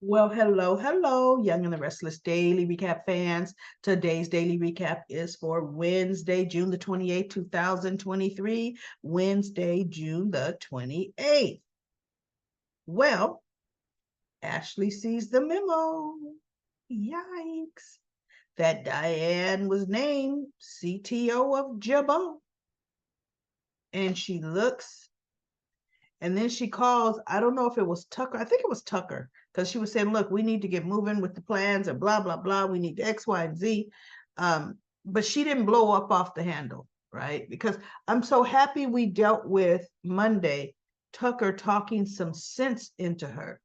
Well, hello, hello, Young and the Restless Daily Recap fans. Today's daily recap is for Wednesday, June the 28th, 2023. Wednesday, June the 28th. Well, Ashley sees the memo. Yikes. That Diane was named CTO of Jabot. And she looks, and then she calls. I don't know if it was Tucker. I think it was Tucker, because she was saying, look, we need to get moving with the plans and blah, blah, blah. We need X, Y, and Z. But she didn't blow up off the handle, right? Because I'm so happy we dealt with Monday, Tucker talking some sense into her.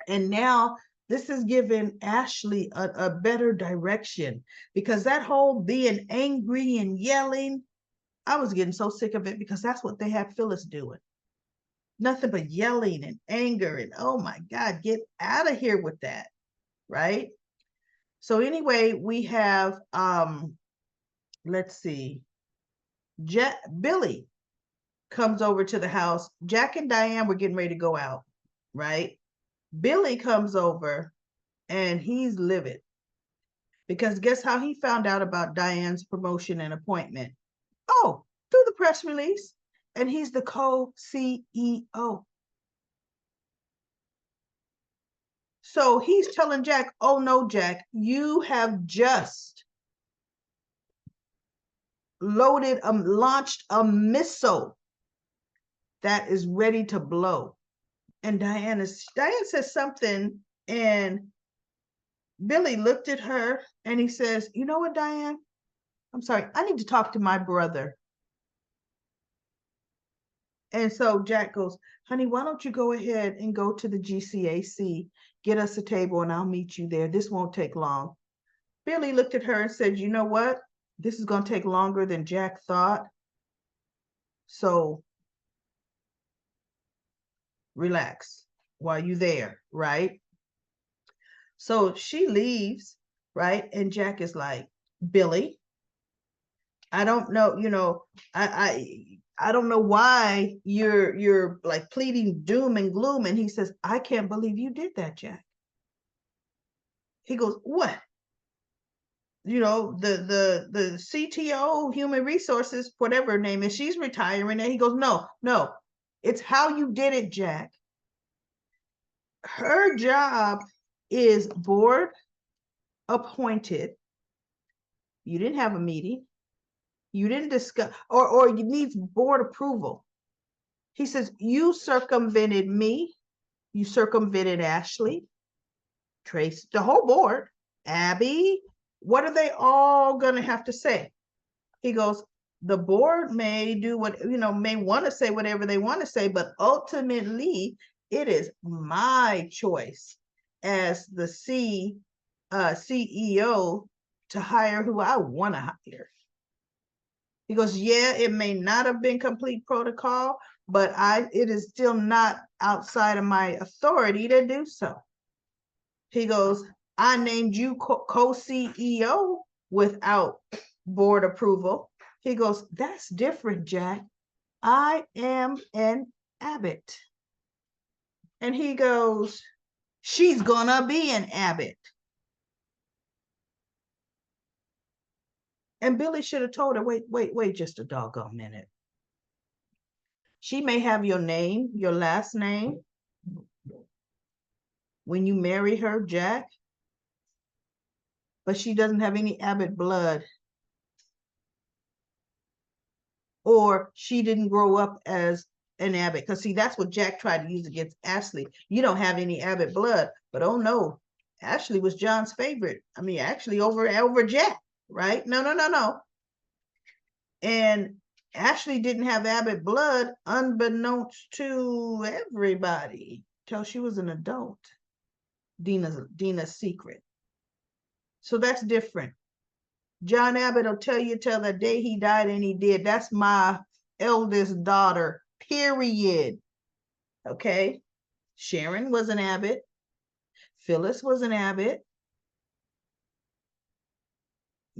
And now this is giving Ashley a better direction, because that whole being angry and yelling, I was getting so sick of it, because that's what they had Phyllis doing. Nothing but yelling and anger and, oh my God, get out of here with that, right? So anyway, we have let's see, Billy comes over to the house. Jack and Diane were getting ready to go out, right? Billy comes over and he's livid, because guess how he found out about Diane's promotion and appointment? Oh, through the press release. And he's the co-CEO. So he's telling Jack, oh no, Jack, you have just launched a missile that is ready to blow. And Diane says something, and Billy looked at her and he says, you know what, Diane? I'm sorry, I need to talk to my brother. And so Jack goes, honey, why don't you go ahead and go to the GCAC, get us a table, and I'll meet you there. This won't take long. Billy looked at her and said, you know what? This is going to take longer than Jack thought. So relax while you're there, right? So she leaves, right? And Jack is like, Billy, I don't know, I don't know why you're like pleading doom and gloom. And he says, I can't believe you did that, Jack. He goes, what? The CTO, human resources, whatever her name is, she's retiring. And he goes, no, it's how you did it, Jack. Her job is board appointed. You didn't have a meeting. You didn't discuss, or you need board approval. He says, you circumvented me. You circumvented Ashley, Trace, the whole board, Abby. What are they all going to have to say? He goes, the board may do what, may want to say whatever they want to say, but ultimately it is my choice as the CEO to hire who I want to hire. He goes, yeah, it may not have been complete protocol, but it is still not outside of my authority to do so. He goes, I named you co-CEO without board approval. He goes, that's different, Jack. I am an Abbott. And he goes, she's gonna be an Abbott. And Billy should have told her, wait just a doggone minute. She may have your name, your last name, when you marry her, Jack, but she doesn't have any Abbott blood. Or she didn't grow up as an Abbott. Because see, that's what Jack tried to use against Ashley. You don't have any Abbott blood. But oh no, Ashley was John's favorite. I mean, actually over Jack, right? No. And Ashley didn't have Abbott blood, unbeknownst to everybody, till she was an adult. Dina's secret. So that's different. John Abbott will tell you till the day he died, and he did. That's my eldest daughter, period. Okay? Sharon was an Abbott. Phyllis was an Abbott.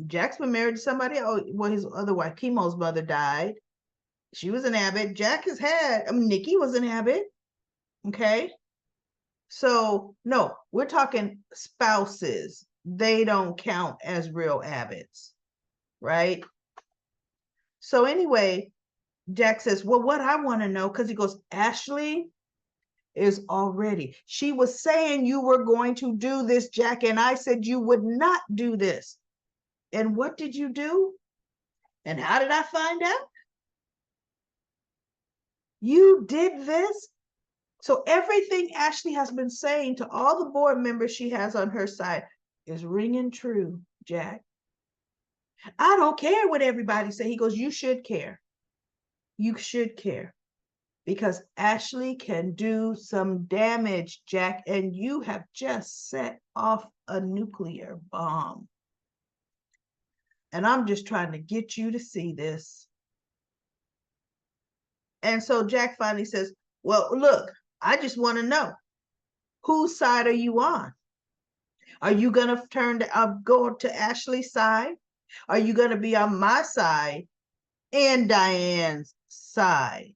Jack's been married to somebody. Oh, well, his other wife, Chemo's mother, died. She was an Abbott. Jack has had, Nikki was an Abbott. Okay? So, no, we're talking spouses. They don't count as real abbots, right? So, anyway, Jack says, well, what I want to know, because he goes, Ashley is already. She was saying you were going to do this, Jack, and I said you would not do this. And what did you do? And how did I find out? You did this? So everything Ashley has been saying to all the board members she has on her side is ringing true, Jack. I don't care what everybody say. He goes, you should care. You should care. Because Ashley can do some damage, Jack, and you have just set off a nuclear bomb. And I'm just trying to get you to see this. And so Jack finally says, well, look, I just want to know, whose side are you on? Are you going to go to Ashley's side? Are you going to be on my side and Diane's side?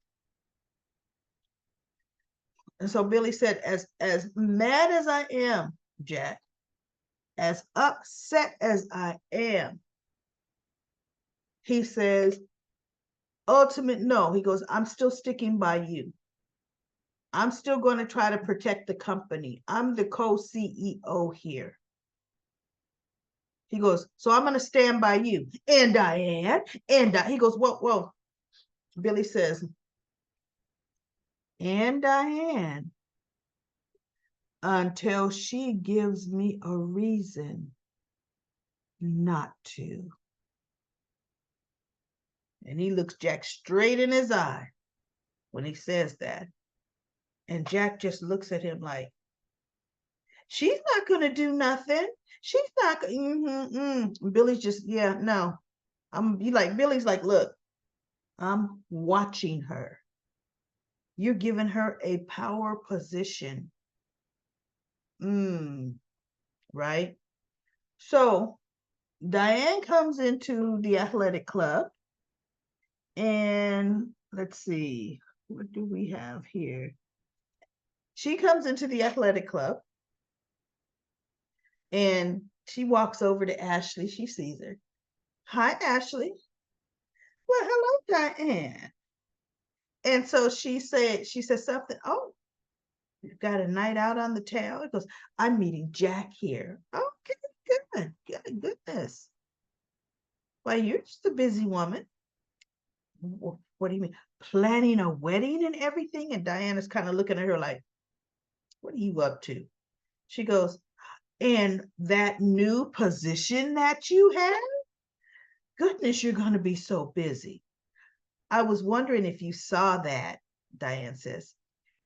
And so Billy said, as mad as I am, Jack, as upset as I am, he says, ultimate no. He goes, I'm still sticking by you. I'm still going to try to protect the company. I'm the co-CEO here. He goes, so I'm going to stand by you. And Diane, he goes, whoa. Billy says, and Diane, until she gives me a reason not to. And he looks Jack straight in his eye when he says that. And Jack just looks at him like, she's not going to do nothing. She's not. Billy's just, yeah, no. Billy's like, look, I'm watching her. You're giving her a power position. Right? So Diane comes into the athletic club. And let's see, what do we have here? She comes into the athletic club and she walks over to Ashley. She sees her. Hi, Ashley. Well, hello, Diane. And so she said something. Oh, you've got a night out on the town. It goes, I'm meeting Jack here. Okay, good, goodness. Well, you're just a busy woman. What do you mean? Planning a wedding and everything? And Diana's kind of looking at her like, what are you up to? She goes, and that new position that you have? Goodness, you're going to be so busy. I was wondering if you saw that, Diane says.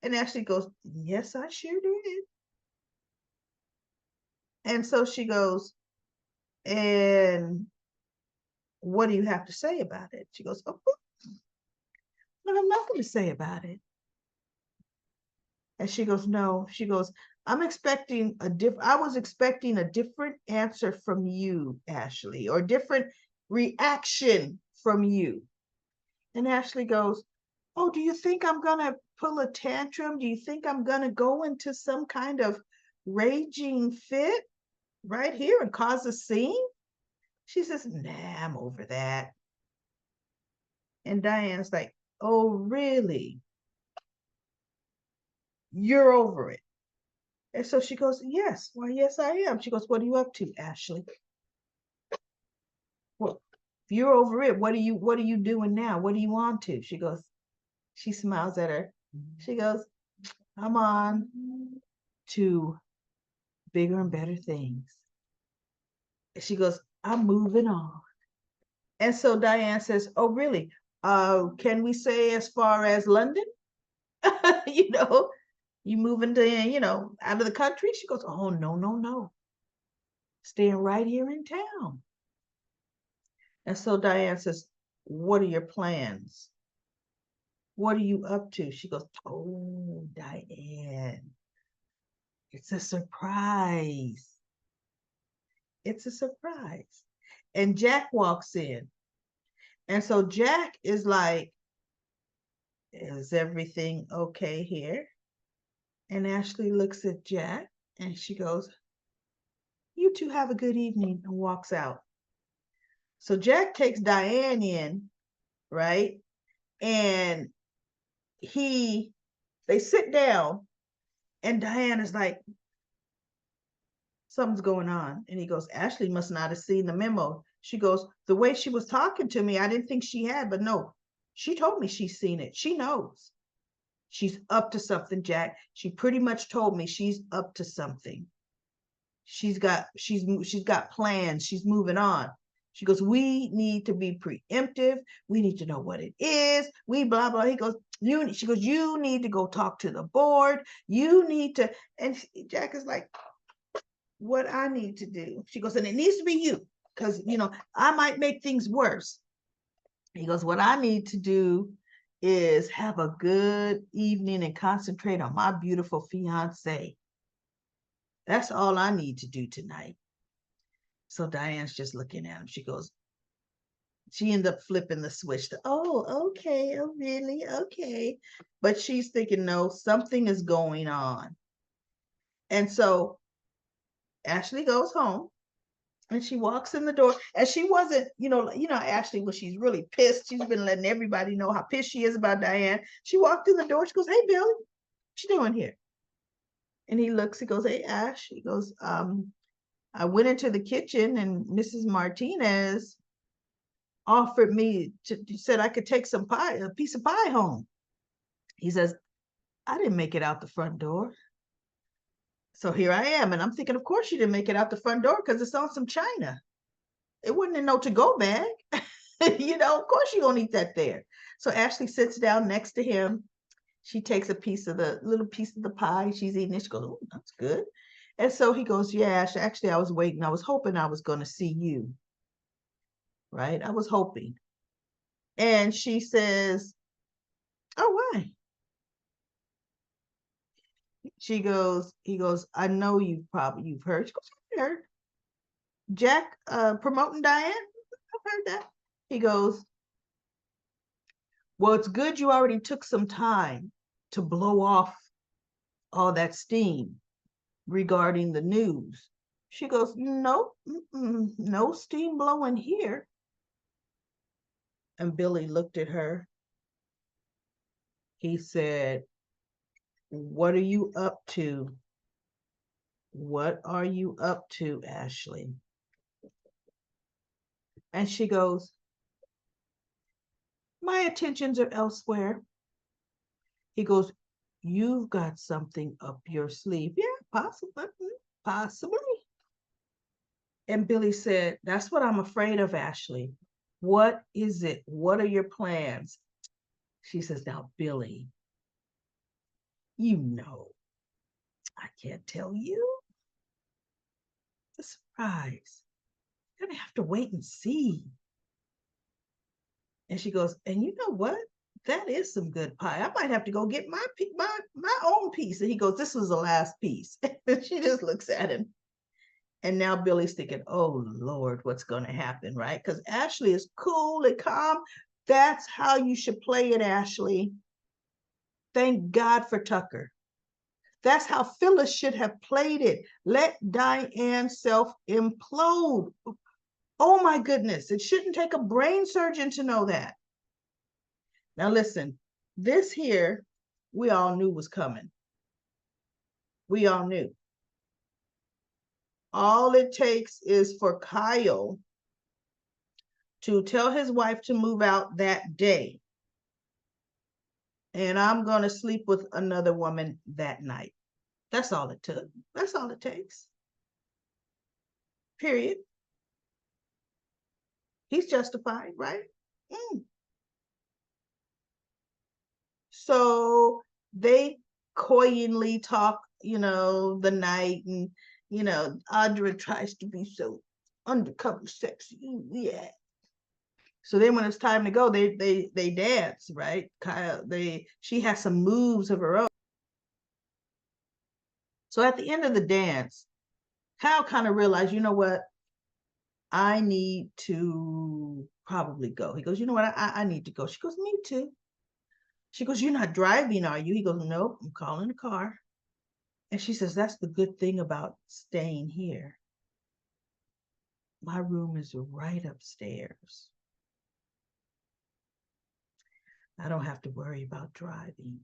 And Ashley goes, yes, I sure did. And so she goes, and what do you have to say about it? She goes, oh, no, I'm not going to say about it. And she goes, no. She goes, I was expecting a different answer from you, Ashley, or different reaction from you. And Ashley goes, oh, do you think I'm going to pull a tantrum? Do you think I'm going to go into some kind of raging fit right here and cause a scene? She says, nah, I'm over that. And Diane's like, oh, really? You're over it. And so she goes, yes. Well, yes, I am. She goes, what are you up to, Ashley? Well, if you're over it, what are you doing now? What are you on to? She smiles at her. She goes, I'm on to bigger and better things. She goes, I'm moving on. And so Diane says, oh, really? Can we say as far as London? You moving to, out of the country? She goes, oh, no. Staying right here in town. And so Diane says, what are your plans? What are you up to? She goes, oh, Diane, it's a surprise. It's a surprise. And Jack walks in. And so Jack is like, is everything okay here? And Ashley looks at Jack and she goes, "You two have a good evening," and walks out. So Jack takes Diane in, right? And he they sit down and Diane is like, "Something's going on." And he goes, "Ashley must not have seen the memo." She goes, "The way she was talking to me, I didn't think she had, but no, she told me she's seen it. She knows. She's up to something, Jack. She pretty much told me she's up to something. She's got plans. She's moving on." She goes, "We need to be preemptive. We need to know what it is. We blah blah." He goes, she goes, "You need to go talk to the board. You need to." And Jack is like, "What I need to do?" She goes, "And it needs to be you, because I might make things worse." He goes, "What I need to do is have a good evening and concentrate on my beautiful fiance. That's all I need to do tonight." So Diane's just looking at him. She ended up flipping the switch to, "Oh, okay. Oh, really? Okay." But she's thinking, no, something is going on. And so Ashley goes home and she walks in the door. And she wasn't, Ashley, when she's really pissed, she's been letting everybody know how pissed she is about Diane. She walked in the door. She goes, "Hey, Billy, what you doing here?" And he looks, he goes, "Hey, Ash." He goes, "I went into the kitchen and Mrs. Martinez offered me said I could take a piece of pie home." He says, "I didn't make it out the front door. So here I am." And I'm thinking, of course you didn't make it out the front door because it's on some china. It wasn't in no to-go bag. Of course you're gonna eat that there. So Ashley sits down next to him. She takes a little piece of the pie. She's eating it. She goes, "Oh, that's good." And so he goes, "Yeah, actually, I was waiting. I was hoping I was going to see you, right? I was hoping." And she says, "Oh, why?" He goes, "I know you've heard." She goes, "I heard Jack promoting Diane. I've heard that." He goes, "Well, it's good you already took some time to blow off all that steam regarding the news." She goes, "Nope, no steam blowing here." And Billy looked at her. He said, "What are you up to? What are you up to, Ashley?" And she goes, "My attentions are elsewhere." He goes, "You've got something up your sleeve." "Yeah, possibly, possibly." And Billy said, "That's what I'm afraid of, Ashley. What is it? What are your plans?" She says, "Now, Billy, you know, I can't tell you. The surprise. You're going to have to wait and see." And she goes, "And you know what? That is some good pie. I might have to go get my own piece." And he goes, "This was the last piece." And she just looks at him. And now Billy's thinking, "Oh, Lord, what's going to happen?" Right? Because Ashley is cool and calm. That's how you should play it, Ashley. Thank God for Tucker. That's how Phyllis should have played it. Let Diane self implode. Oh my goodness. It shouldn't take a brain surgeon to know that. Now listen, this here, we all knew was coming. We all knew. All it takes is for Kyle to tell his wife to move out that day. And I'm going to sleep with another woman that night. That's all it took. That's all it takes. Period. He's justified, right? Mm. So they coyly talk, the night, and Audra tries to be so undercover sexy. Yeah. So then when it's time to go, they dance, right? Kyle, she has some moves of her own. So at the end of the dance, Kyle kind of realized, you know what? I need to probably go. He goes, "You know what? I need to go." She goes, "Me too." She goes, "You're not driving, are you?" He goes, "Nope, I'm calling a car." And she says, that's the good thing about staying here. My room is right upstairs. I don't have to worry about driving.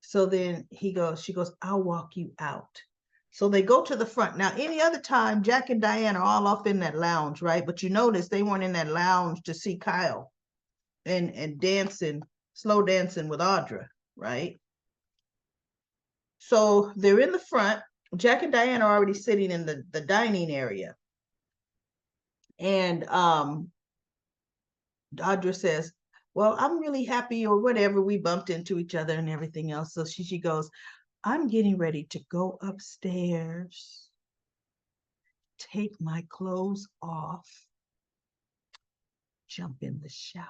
So then she goes, I'll walk you out. So they go to the front. Now, any other time, Jack and Diane are all off in that lounge, right? But you notice they weren't in that lounge to see Kyle and dancing, slow dancing with Audra, right? So they're in the front. Jack and Diane are already sitting in the dining area. And Audra says, well, I'm really happy or whatever. We bumped into each other and everything else. So she goes, I'm getting ready to go upstairs, take my clothes off, jump in the shower,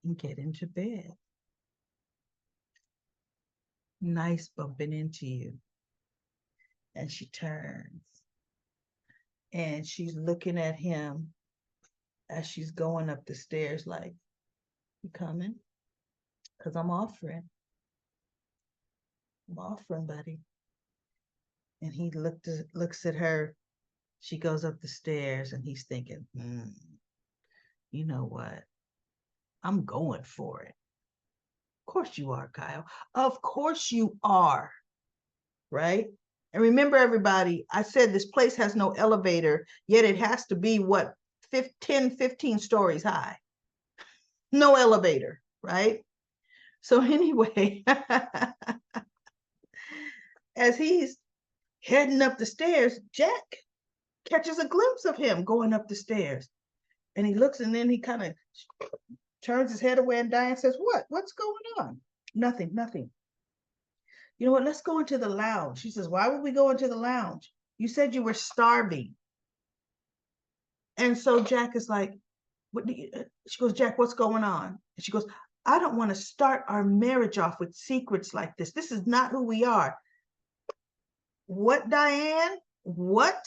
and get into bed. Nice bumping into you. And she turns and she's looking at him as she's going up the stairs like, you coming? Because I'm offering. I'm offering, buddy. And he looks at her. She goes up the stairs and he's thinking, you know what? I'm going for it. Of course you are, Kyle. Of course you are. Right? And remember, everybody, I said this place has no elevator, yet it has to be what, 10, 15 stories high. No elevator, right? So anyway, as he's heading up the stairs, Jack catches a glimpse of him going up the stairs. And he looks and then he kind of turns his head away and Diane says, what? What's going on? Nothing, nothing. You know what? Let's go into the lounge. She says, why would we go into the lounge? You said you were starving. And so Jack is like, what do you, she goes, Jack, what's going on? And she goes, I don't want to start our marriage off with secrets like this. This is not who we are. What, Diane? What?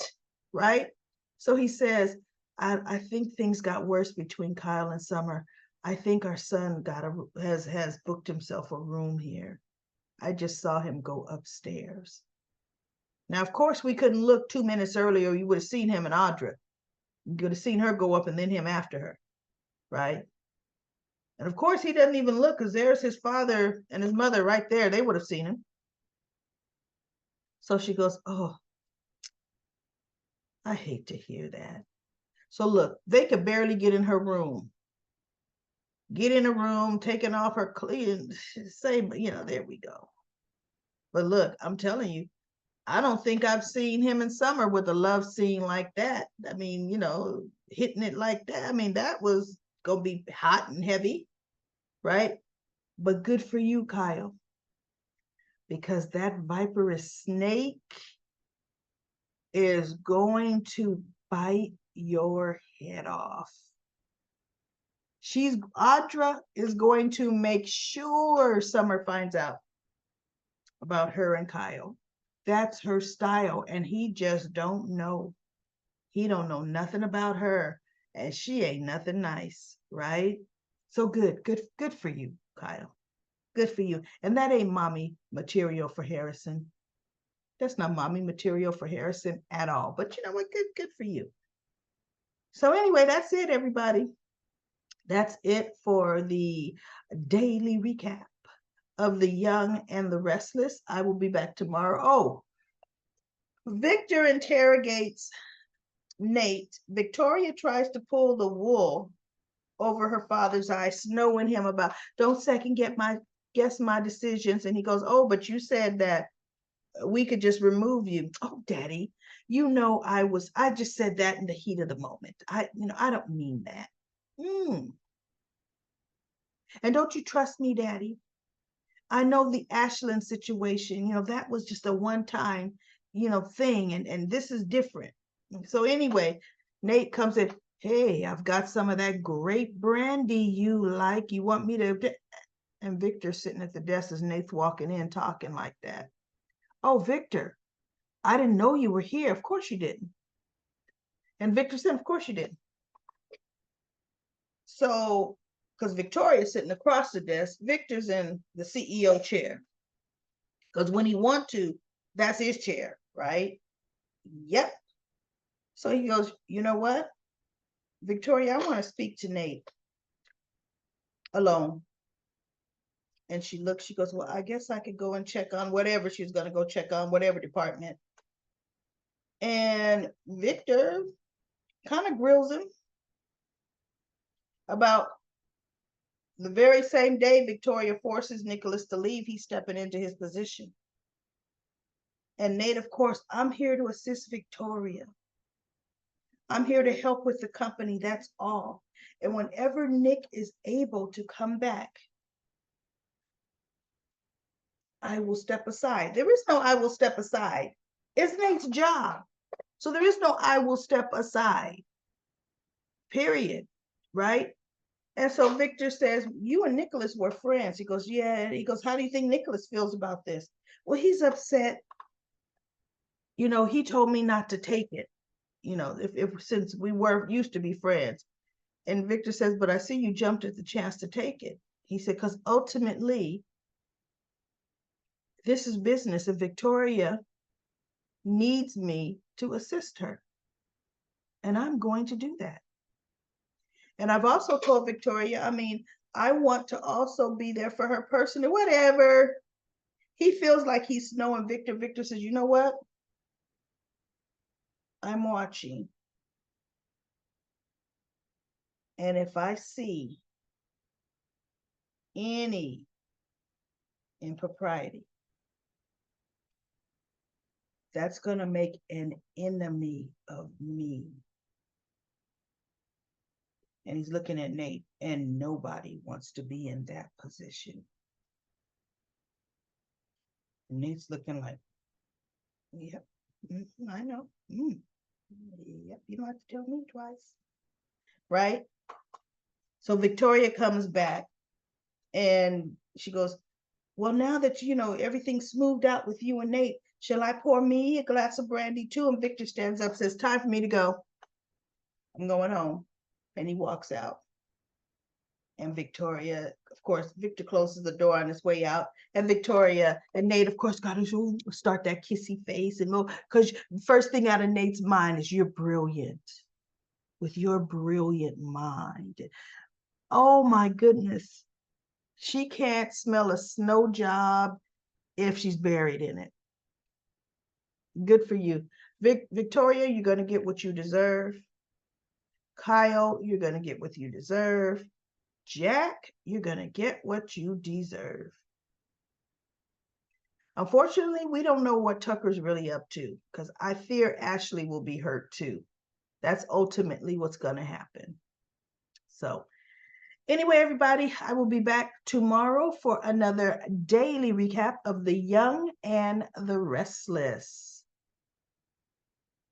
Right? So he says, I think things got worse between Kyle and Summer. I think our son has booked himself a room here. I just saw him go upstairs. Now, of course, we couldn't look 2 minutes earlier. You would have seen him and Audra. You would have seen her go up and then him after her, right? And of course, he doesn't even look because there's his father and his mother right there. They would have seen him. So she goes, oh, I hate to hear that. So look, they could barely get in her room. Get in a room, taking off her clean, say, there we go. But look, I'm telling you, I don't think I've seen him in Summer with a love scene like that. I mean, hitting it like that. I mean, that was going to be hot and heavy, right? But good for you, Kyle, because that viperous snake is going to bite your head off. Audra is going to make sure Summer finds out about her and Kyle. That's her style, and he just don't know. He don't know nothing about her, and she ain't nothing nice, right? So good for you, Kyle. Good for you. And that ain't mommy material for Harrison. That's not mommy material for Harrison at all. But you know what? Good for you. So anyway, that's it, everybody. That's it for the daily recap of The Young and the Restless. I will be back tomorrow. Oh, Victor interrogates Nate. Victoria tries to pull the wool over her father's eyes, snowing him about, don't second guess my decisions. And he goes, oh, but you said that we could just remove you. Oh, Daddy, I just said that in the heat of the moment. I don't mean that. And don't you trust me, Daddy? I know the Ashland situation, that was just a one-time, thing. And this is different. So anyway, Nate comes in, hey, I've got some of that great brandy you like. You want me to? And Victor's sitting at the desk as Nate's walking in talking like that. Oh, Victor, I didn't know you were here. Of course you didn't. And Victor said, of course you didn't. So, because Victoria's sitting across the desk, Victor's in the CEO chair. Because when he want to, that's his chair, right? Yep. So he goes, you know what, Victoria, I want to speak to Nate alone. And she looks, she goes, well, I guess I could go and check on whatever she's going to go check on, whatever department. And Victor kind of grills him about the very same day Victoria forces Nicholas to leave, he's stepping into his position. And Nate, of course, I'm here to assist Victoria. I'm here to help with the company, that's all. And whenever Nick is able to come back, I will step aside. There is no I will step aside. It's Nate's job. So there is no I will step aside, period. Right? And so Victor says, you and Nicholas were friends. He goes, yeah. He goes, how do you think Nicholas feels about this? Well, he's upset. He told me not to take it, if since we were used to be friends. And Victor says, but I see you jumped at the chance to take it. He said, because ultimately, this is business, and Victoria needs me to assist her. And I'm going to do that. And I've also told Victoria, I want to also be there for her personally, whatever. He feels like he's knowing Victor. Victor says, you know what? I'm watching. And if I see any impropriety, that's going to make an enemy of me. And he's looking at Nate, and nobody wants to be in that position. And Nate's looking like, yep, I know. Yep, you don't have to tell me twice. Right? So Victoria comes back and she goes, well, now that everything's smoothed out with you and Nate, shall I pour me a glass of brandy too? And Victor stands up, says, time for me to go. I'm going home. And he walks out. And Victoria, of course, Victor closes the door on his way out. And Victoria and Nate, of course, got to start that kissy face and go, because first thing out of Nate's mind is, you're brilliant with your brilliant mind. Oh my goodness. She can't smell a snow job if she's buried in it. Good for you. Victoria, you're going to get what you deserve. Kyle, you're going to get what you deserve. Jack, you're going to get what you deserve. Unfortunately, we don't know what Tucker's really up to, because I fear Ashley will be hurt too. That's ultimately what's going to happen. So anyway, everybody, I will be back tomorrow for another daily recap of The Young and the Restless.